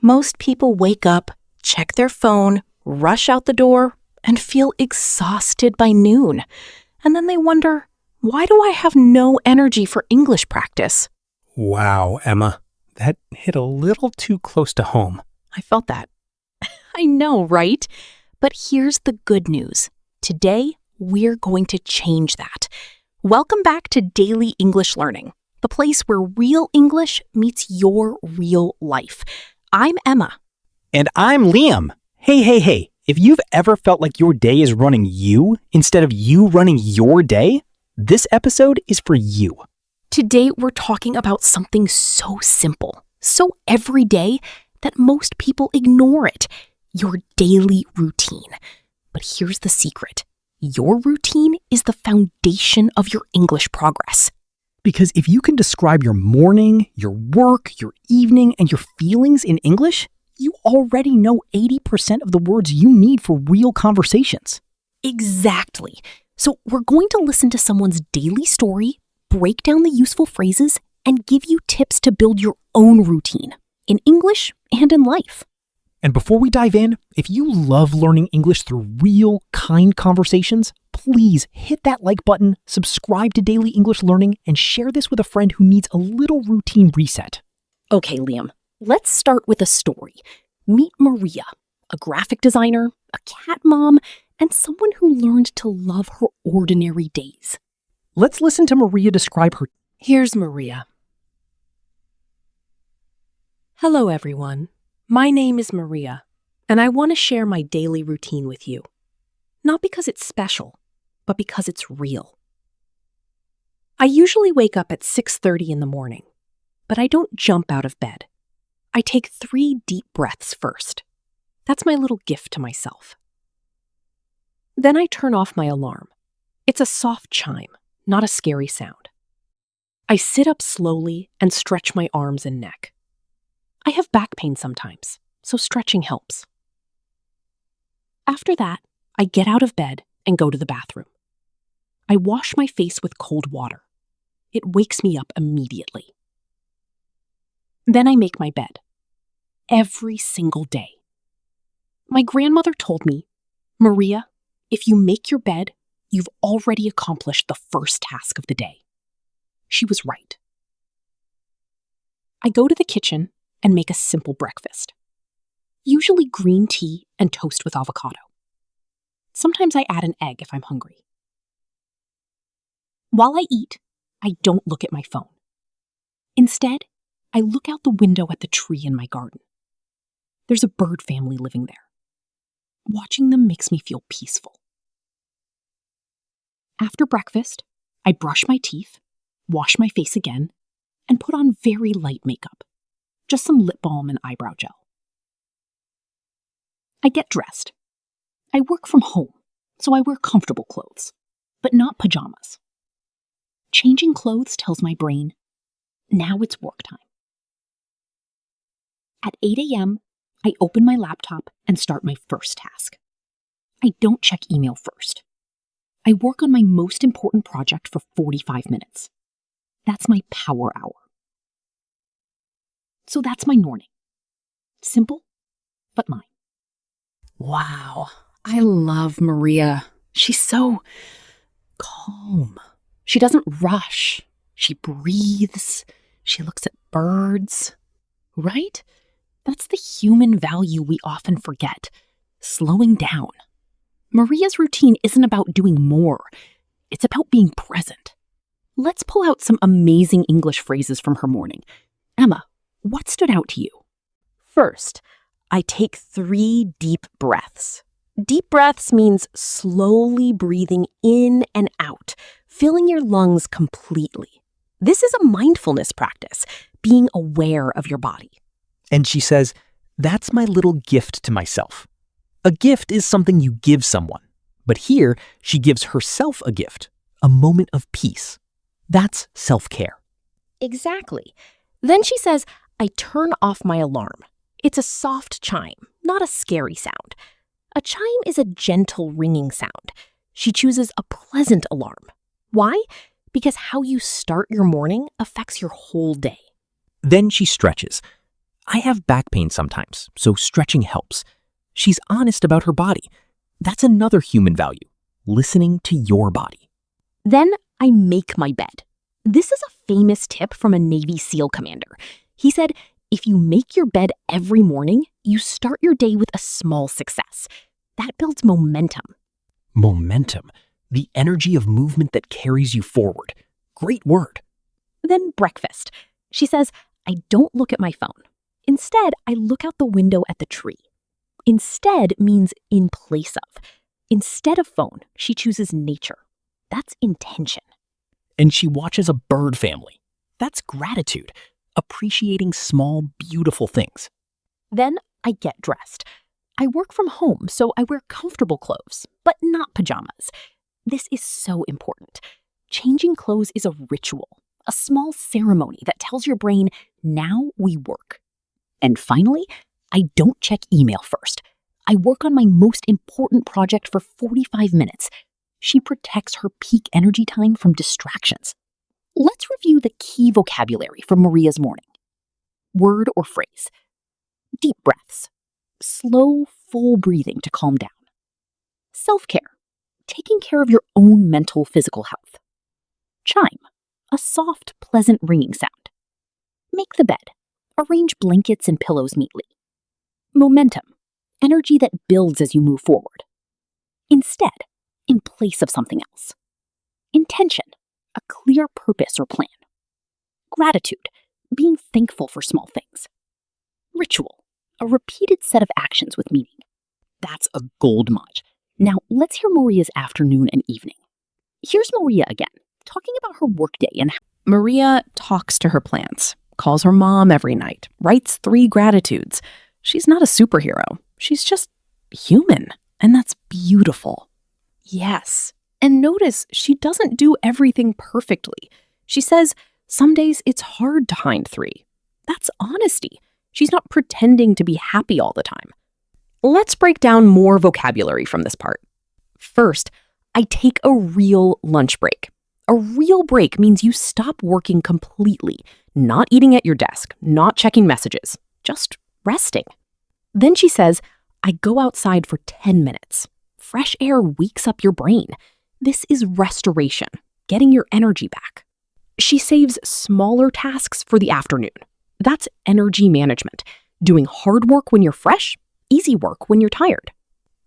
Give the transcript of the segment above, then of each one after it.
Most people wake up, check their phone, rush out the door, and feel exhausted by noon. And then they wonder, why do I have no energy for English practice? Wow, Emma, that hit a little too close to home. I felt that. I know, right? But here's the good news. Today, we're going to change that. Welcome back to Daily English Learning, the place where real English meets your real life. I'm Emma. And I'm Liam. Hey. If you've ever felt like your day is running you instead of you running your day, this episode is for you. Today, we're talking about something so simple, so everyday, that most people ignore it. Your daily routine. But here's the secret. Your routine is the foundation of your English progress. Because if you can describe your morning, your work, your evening, and your feelings in English, you already know 80% of the words you need for real conversations. Exactly. So we're going to listen to someone's daily story, break down the useful phrases, and give you tips to build your own routine in English and in life. And before we dive in, if you love learning English through real, kind conversations, please hit that like button, subscribe to Daily English Learning, and share this with a friend who needs a little routine reset. Okay, Liam, let's start with a story. Meet Maria, a graphic designer, a cat mom, and someone who learned to love her ordinary days. Let's listen to Maria describe her. Here's Maria. Hello, everyone. My name is Maria, and I want to share my daily routine with you. Not because it's special, but because it's real. I usually wake up at 6:30 in the morning, but I don't jump out of bed. I take 3 deep breaths first. That's my little gift to myself. Then I turn off my alarm. It's a soft chime, not a scary sound. I sit up slowly and stretch my arms and neck. I have back pain sometimes, so stretching helps. After that, I get out of bed and go to the bathroom. I wash my face with cold water. It wakes me up immediately. Then I make my bed. Every single day. My grandmother told me, Maria, if you make your bed, you've already accomplished the first task of the day. She was right. I go to the kitchen and make a simple breakfast. Usually green tea and toast with avocado. Sometimes I add an egg if I'm hungry. While I eat, I don't look at my phone. Instead, I look out the window at the tree in my garden. There's a bird family living there. Watching them makes me feel peaceful. After breakfast, I brush my teeth, wash my face again, and put on very light makeup. Just some lip balm and eyebrow gel. I get dressed. I work from home, so I wear comfortable clothes, but not pajamas. Changing clothes tells my brain, now it's work time. At 8 a.m., I open my laptop and start my first task. I don't check email first. I work on my most important project for 45 minutes. That's my power hour. So that's my morning. Simple, but mine. Wow, I love Maria. She's so calm. She doesn't rush. She breathes. She looks at birds. Right? That's the human value we often forget. Slowing down. Maria's routine isn't about doing more. It's about being present. Let's pull out some amazing English phrases from her morning. Emma, what stood out to you? First, I take 3 deep breaths. Deep breaths means slowly breathing in and out, filling your lungs completely. This is a mindfulness practice, being aware of your body. And she says, that's my little gift to myself. A gift is something you give someone. But here, she gives herself a gift, a moment of peace. That's self-care. Exactly. Then she says, I turn off my alarm. It's a soft chime, not a scary sound. A chime is a gentle ringing sound. She chooses a pleasant alarm. Why? Because how you start your morning affects your whole day. Then she stretches. I have back pain sometimes, so stretching helps. She's honest about her body. That's another human value, listening to your body. Then I make my bed. This is a famous tip from a Navy SEAL commander. He said, if you make your bed every morning, you start your day with a small success. That builds momentum. Momentum, the energy of movement that carries you forward. Great word. Then breakfast. She says, I don't look at my phone. Instead, I look out the window at the tree. Instead means in place of. Instead of phone, she chooses nature. That's intention. And she watches a bird family. That's gratitude, appreciating small, beautiful things. Then I get dressed. I work from home, so I wear comfortable clothes, but not pajamas. This is so important. Changing clothes is a ritual, a small ceremony that tells your brain, now we work. And finally, I don't check email first. I work on my most important project for 45 minutes. She protects her peak energy time from distractions. Let's review the key vocabulary from Maria's morning. Word or phrase. Deep breaths. Slow, full breathing to calm down. Self-care. Taking care of your own mental, physical health. Chime. A soft, pleasant ringing sound. Make the bed. Arrange blankets and pillows neatly. Momentum. Energy that builds as you move forward. Instead, in place of something else. Intention. A clear purpose or plan. Gratitude. Being thankful for small things. Ritual. A repeated set of actions with meaning. That's a gold mine. Now, let's hear Maria's afternoon and evening. Here's Maria again, talking about her workday and how Maria talks to her plants, calls her mom every night, writes 3 gratitudes. She's not a superhero. She's just human, and that's beautiful. Yes. And notice she doesn't do everything perfectly. She says, some days it's hard to find 3. That's honesty. She's not pretending to be happy all the time. Let's break down more vocabulary from this part. First, I take a real lunch break. A real break means you stop working completely, not eating at your desk, not checking messages, just resting. Then she says, I go outside for 10 minutes. Fresh air wakes up your brain. This is restoration, getting your energy back. She saves smaller tasks for the afternoon. That's energy management, doing hard work when you're fresh, easy work when you're tired.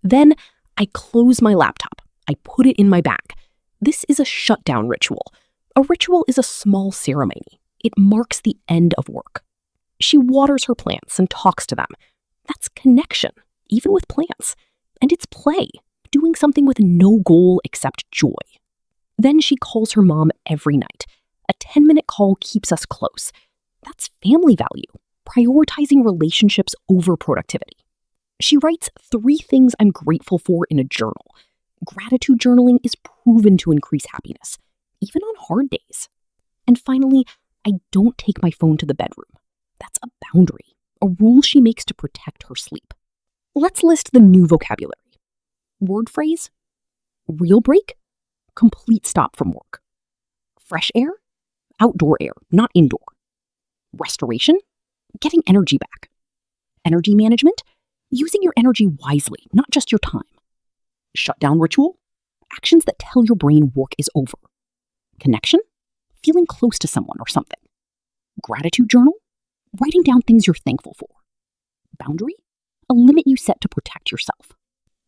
Then I close my laptop. I put it in my bag. This is a shutdown ritual. A ritual is a small ceremony. It marks the end of work. She waters her plants and talks to them. That's connection, even with plants. And it's play, doing something with no goal except joy. Then she calls her mom every night. A 10-minute call keeps us close. That's family value, prioritizing relationships over productivity. She writes 3 things I'm grateful for in a journal. Gratitude journaling is proven to increase happiness, even on hard days. And finally, I don't take my phone to the bedroom. That's a boundary, a rule she makes to protect her sleep. Let's list the new vocabulary. Word phrase, real break, complete stop from work. Fresh air, outdoor air, not indoor. Restoration, getting energy back. Energy management, using your energy wisely, not just your time. Shutdown ritual, actions that tell your brain work is over. Connection, feeling close to someone or something. Gratitude journal, writing down things you're thankful for. Boundary, a limit you set to protect yourself.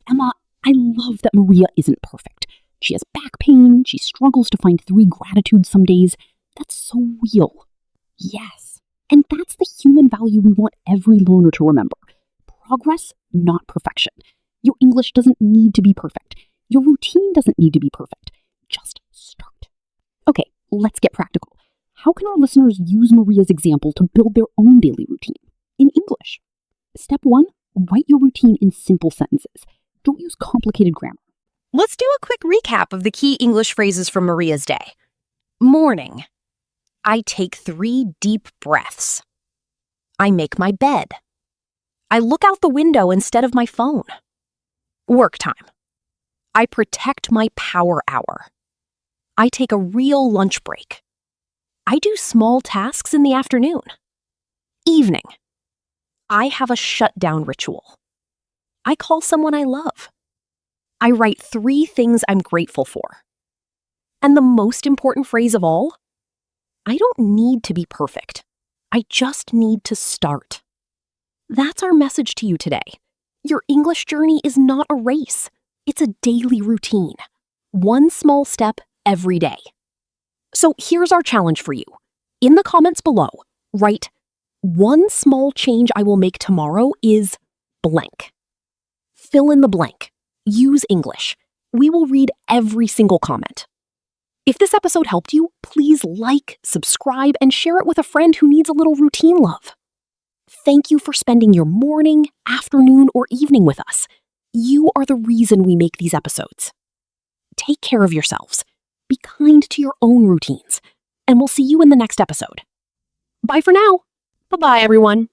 Emma, I love that Maria isn't perfect. She has back pain, she struggles to find 3 gratitudes some days. That's so real. Yes, and that's the human value we want every learner to remember. Progress, not perfection. Your English doesn't need to be perfect. Your routine doesn't need to be perfect. Just start. Okay, let's get practical. How can our listeners use Maria's example to build their own daily routine in English? Step 1, write your routine in simple sentences. Don't use complicated grammar. Let's do a quick recap of the key English phrases from Maria's day. Morning. I take 3 deep breaths. I make my bed. I look out the window instead of my phone. Work time. I protect my power hour. I take a real lunch break. I do small tasks in the afternoon. Evening. I have a shutdown ritual. I call someone I love. I write 3 things I'm grateful for. And the most important phrase of all, I don't need to be perfect. I just need to start. That's our message to you today. Your English journey is not a race. It's a daily routine. One small step every day. So here's our challenge for you. In the comments below, write, one small change I will make tomorrow is blank. Fill in the blank. Use English. We will read every single comment. If this episode helped you, please like, subscribe, and share it with a friend who needs a little routine love. Thank you for spending your morning, afternoon, or evening with us. You are the reason we make these episodes. Take care of yourselves. Be kind to your own routines. And we'll see you in the next episode. Bye for now. Bye-bye, everyone.